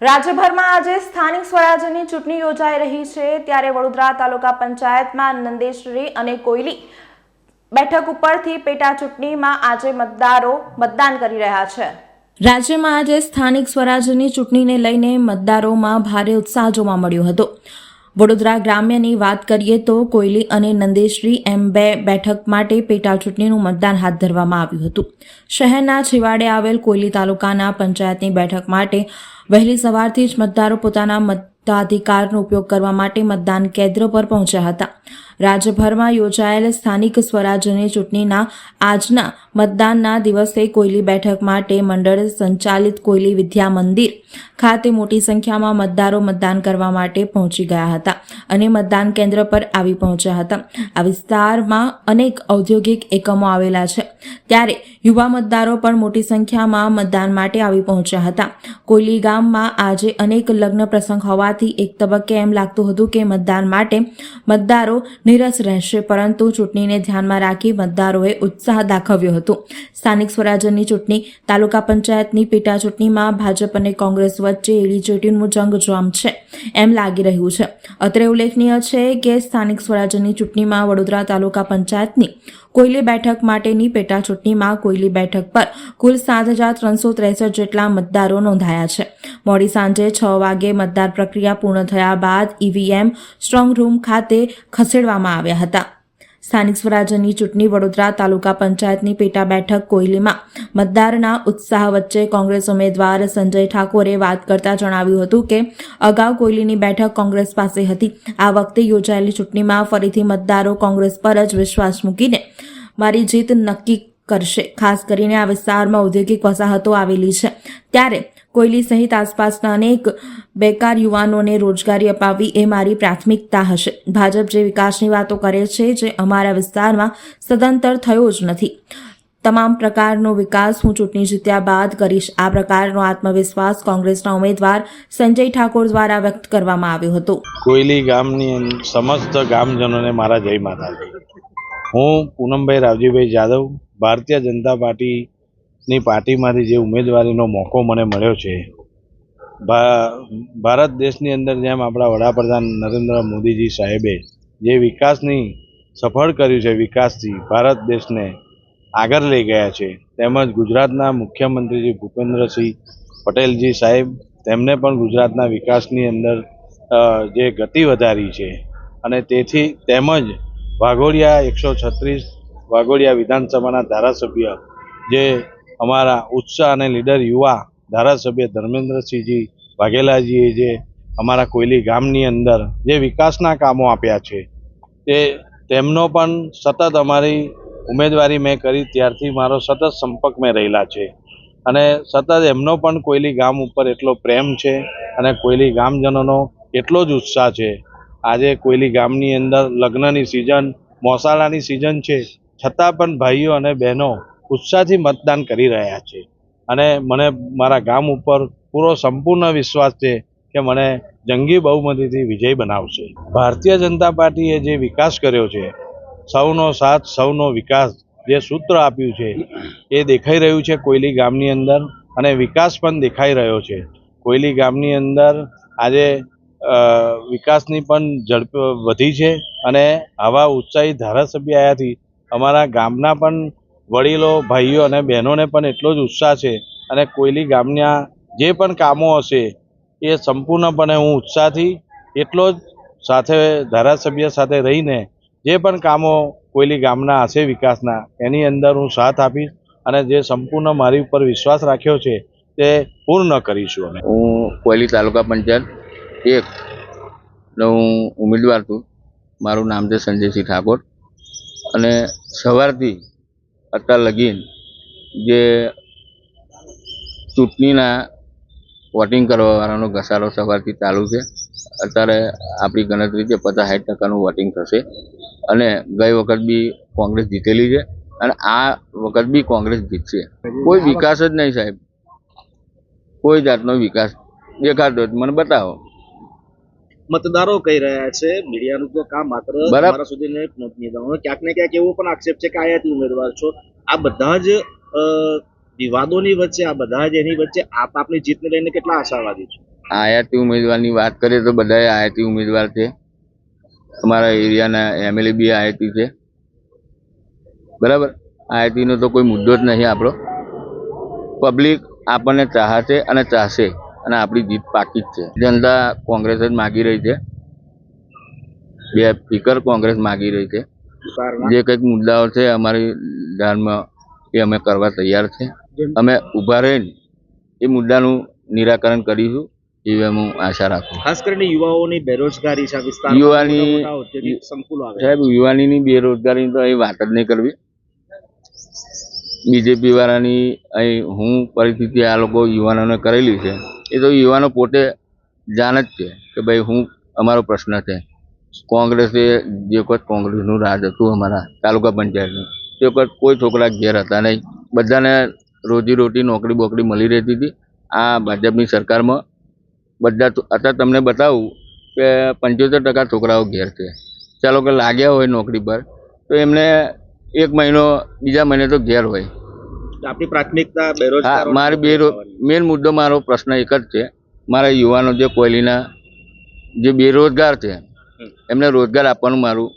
રાજ્યભરમાં આજે સ્થાનિક સ્વરાજ્યની ચૂંટણી યોજાઈ રહી છે ત્યારે વડોદરા તાલુકા પંચાયતમાં નંદેશ્રી અને કોયલી બેઠક ઉપરથી પેટા ચૂંટણીમાં આજે મતદારો મતદાન કરી રહ્યા છે। રાજ્યમાં આજે સ્થાનિક સ્વરાજ્યની ચૂંટણીને લઈને મતદારોમાં ભારે ઉત્સાહ જોવા મળ્યો હતો। વડોદરા ગ્રામ્યની વાત કરીએ તો કોયલી અને નંદેશ્રી એમ બે બેઠક માટે પેટા ચૂંટણીનું મતદાન હાથ ધરવામાં આવ્યું હતું। શહેરના છેવાડે આવેલ કોયલી તાલુકાના પંચાયતની બેઠક માટે વહેલી સવારથી જ મતદારો પોતાના મતાધિકારનો ઉપયોગ કરવા માટે મતદાન કેન્દ્ર પર પહોંચ્યા હતા। રાજ્યભરમાં યોજાયેલ સ્થાનિક સ્વરાજ્યની ચૂંટણીના આજના મતદાનના દિવસે કોયલી બેઠક માટે મંડળ સંચાલિત કોયલી વિદ્યા મંદિર ખાતે મોટી સંખ્યામાં મતદારો મતદાન કરવા માટે પહોંચી ગયા હતા અને મતદાન કેન્દ્ર પર આવી પહોંચ્યા હતા। આ વિસ્તારમાં અનેક ઔદ્યોગિક એકમો આવેલા છે ત્યારે યુવા મતદારો પણ મોટી સંખ્યામાં મતદાન માટે આવી પહોંચ્યા હતા। કોયલી ગામમાં આજે અનેક લગ્ન પ્રસંગ હોવાથી એક તબક્કે એમ લાગતું હતું કે મતદાન માટે મતદારો નિરસ રહેશે, પરંતુ ચૂંટણીને ધ્યાનમાં રાખી મતદારોએ ઉત્સાહ દાખવ્યો હતો। સ્થાનિક સ્વરાજ્યની ચૂંટણી તાલુકા પંચાયતની પેટા ચૂંટણીમાં ભાજપ અને કોંગ્રેસ વચ્ચે એડીચોટીનું જંગ જોમ છે એમ લાગી રહ્યું છે। અત્રે ઉલ્લેખનીય છે કે સ્થાનિક સ્વરાજ્યની ચૂંટણીમાં વડોદરા તાલુકા પંચાયતની કોયલી બેઠક માટેની પેટા ચૂંટણીમાં કોયલી બેઠક પર કુલ 7,363 જેટલા મતદારો નોંધાયા છે। મોડી સાંજે 6 વાગે મતદાર પ્રક્રિયા પૂર્ણ થયા બાદ ઈવીએમ સ્ટ્રોંગ રૂમ ખાતે ખસેડવામાં આવ્યા હતા। સ્થાનિક સ્વરાજ્યની ચૂંટણી વડોદરા તાલુકા પંચાયતની પેટા બેઠક કોયલીમાં મતદારના ઉત્સાહ વચ્ચે કોંગ્રેસ ઉમેદવાર સંજય ઠાકોરે વાત કરતા જણાવ્યું હતું કે અગાઉ કોયલીની બેઠક કોંગ્રેસ પાસે હતી। આ વખતે યોજાયેલી ચૂંટણીમાં ફરીથી મતદારો કોંગ્રેસ પર જ વિશ્વાસ મૂકીને મારી જીત નક્કી કરશે। ખાસ કરીને આ વિસ્તારમાં ઔદ્યોગિક વસાહતો આવેલી છે ત્યારે કોયલી સહિત આસપાસના અનેક બેકાર યુવાનોને રોજગારી અપાવવી એ મારી પ્રાથમિકતા હશે। ભાજપ જે વિકાસની વાતો કરે છે જે અમારા વિસ્તારમાં સદંતર થયો જ નથી। તમામ પ્રકારનો વિકાસ હું ચૂંટણી જીત્યા બાદ કરીશ। આ પ્રકારનો આત્મવિશ્વાસ કોંગ્રેસના ઉમેદવાર સંજય ઠાકોર દ્વારા વ્યક્ત કરવામાં આવ્યો હતો। કોયલી ગામની સમસ્ત ગામજનોને મારા જય માતાજી। હું પૂનમભાઈ રાવજીભાઈ જાદવ, ભારતીય જનતા પાર્ટીમાંથી જે ઉમેદવારીનો મોકો મને મળ્યો છે, ભારત દેશની અંદર જેમ આપણા વડાપ્રધાન નરેન્દ્ર મોદીજી સાહેબે જે વિકાસની સફળ કર્યું છે, વિકાસથી ભારત દેશને આગળ લઈ ગયા છે, તેમજ ગુજરાતના મુખ્યમંત્રીજી ભૂપેન્દ્રસિંહ પટેલજી સાહેબ તેમને પણ ગુજરાતના વિકાસની અંદર જે ગતિ વધારી છે અને તેથી તેમજ વાઘોડિયા 136 વાઘોડિયા વિધાનસભાના ધારાસભ્ય જે અમારા ઉત્સાહ અને લીડર યુવા ધારાસભ્ય ધર્મેન્દ્રસિંહજી વાઘેલાજીએ જે અમારા કોયલી ગામની અંદર જે વિકાસના કામો આપ્યા છે તે તેમનો પણ સતત અમારી ઉમેદવારી મેં કરી ત્યારથી મારો સતત સંપર્ક મેં રહેલા છે અને સતત એમનો પણ કોયલી ગામ ઉપર એટલો પ્રેમ છે અને કોયલી ગામજનોનો એટલો જ ઉત્સાહ છે। આજે કોયલી ગામની અંદર લગ્નની સિઝન, મોસાળાની સિઝન છે, છતાં પણ ભાઈઓ અને બહેનો ઉત્સાહથી મતદાન કરી રહ્યા છે અને મને મારા ગામ ઉપર પૂરો સંપૂર્ણ વિશ્વાસ છે કે મને જંગી બહુમતીથી વિજય બનાવશે। ભારતીય જનતા પાર્ટીએ જે વિકાસ કર્યો છે, સૌનો સાથ સૌનો વિકાસ જે સૂત્ર આપ્યું છે એ દેખાઈ રહ્યું છે કોયલી ગામની અંદર અને વિકાસ પણ દેખાઈ રહ્યો છે। કોયલી ગામની અંદર આજે વિકાસની પણ ઝડપ વધી છે અને આવા ઉત્સાહી ધારાસભ્ય આવ્યાથી અમારા ગામના પણ વડીલો, ભાઈઓ અને બહેનોને પણ એટલો જ ઉત્સાહ છે અને કોયલી ગામના જે પણ કામો હશે એ સંપૂર્ણપણે હું ઉત્સાહથી એટલો જ સાથે ધારાસભ્ય સાથે રહીને જે પણ કામો કોયલી ગામના હશે વિકાસના એની અંદર હું સાથ આપીશ અને જે સંપૂર્ણ મારી ઉપર વિશ્વાસ રાખ્યો છે તે પૂર્ણ કરીશું। અમે હું કોયલી તાલુકા પંચાયત 1 નો હું ઉમેદવાર છું। મારું નામ છે સંજયસિંહ ઠાકોર અને સવારથી અત્યાર લગીન જે ચૂંટણીના વોટિંગ કરવાવાળાનો ઘસારો સવારથી ચાલુ છે। અત્યારે આપણી ગણતરી છે 50-60% વોટિંગ થશે અને ગઈ વખત બી કોંગ્રેસ જીતેલી છે અને આ વખત બી કોંગ્રેસ જીતશે। કોઈ વિકાસ જ નહીં સાહેબ, કોઈ જાતનો વિકાસ દેખાતો જ મને બતાવો। મતદારો કહી રહ્યા છે મીડિયાનું તો કામ માત્ર તમારા સુધી પહોંચી જવાનું, ક્યાંક ને ક્યાંક એવો પણ આક્ષેપ છે કે આયાતી ઉમેદવાર છો। આ બધા જ વિવાદોની વચ્ચે, આ બધા જ એની વચ્ચે આપની જીતને લઈને કેટલા આશાવાદી છો? આયાતી ઉમેદવારની વાત કરીએ તો બધાએ આયાતી ઉમેદવાર છે. અમારા એરિયાના એમએલએ બી આયાતી છે. બરાબર, આયાતીનો તો કોઈ મુદ્દો જ નહીં આપણો. પબ્લિક આપણને ચાહશે અને ચાહશે, અને આપણી જીત પાકી જ છે. જનતા કોંગ્રેસ જ માગી રહી છે, બે ફિકર કોંગ્રેસ માગી રહી છે. જે કંઈક મુદ્દાઓ છે અમારી ધ્યાનમાં એ અમે કરવા તૈયાર છે. અમે ઊભા રહીને એ મુદ્દાનું નિરાકરણ કરીશું એવી હું આશા રાખું. ખાસ કરીને યુવાઓની બેરોજગારી છે આ વિસ્તારમાં. યુવાની મોટા મોટા ઔદ્યોગિક સંકુલો આવે સાહેબ, યુવાનીની બેરોજગારીની તો અહીં વાત જ નહીં કરવી. બીજેપી વાળાની અહીં હું પરિસ્થિતિ આ લોકો યુવાનોને કરેલી છે એ તો યુવાનો પોતે જાણે જ છે કે ભાઈ હું અમારો પ્રશ્ન છે. કોંગ્રેસે જે વખત કોંગ્રેસનું રાજ હતું અમારા તાલુકા પંચાયતનું, તે વખત કોઈ છોકરા ઘેર હતા નહીં. બધાને રોજીરોટી નોકરી બોકરી મળી રહેતી હતી. આ ભાજપની સરકારમાં બધા અત્યારે તમને બતાવું કે 75% છોકરાઓ ઘેર છે. ચાલો કે લાગ્યા હોય નોકરી પર તો એમને 1 મહિનો બીજા મહિને તો ઘેર હોય. આપણી પ્રાથમિકતા હા, બેરોજગાર. મારી મેન મુદ્દો મારો પ્રશ્ન એક જ છે. મારા યુવાનો જે કોયલીના જે બેરોજગાર છે એમને રોજગાર આપવાનું મારું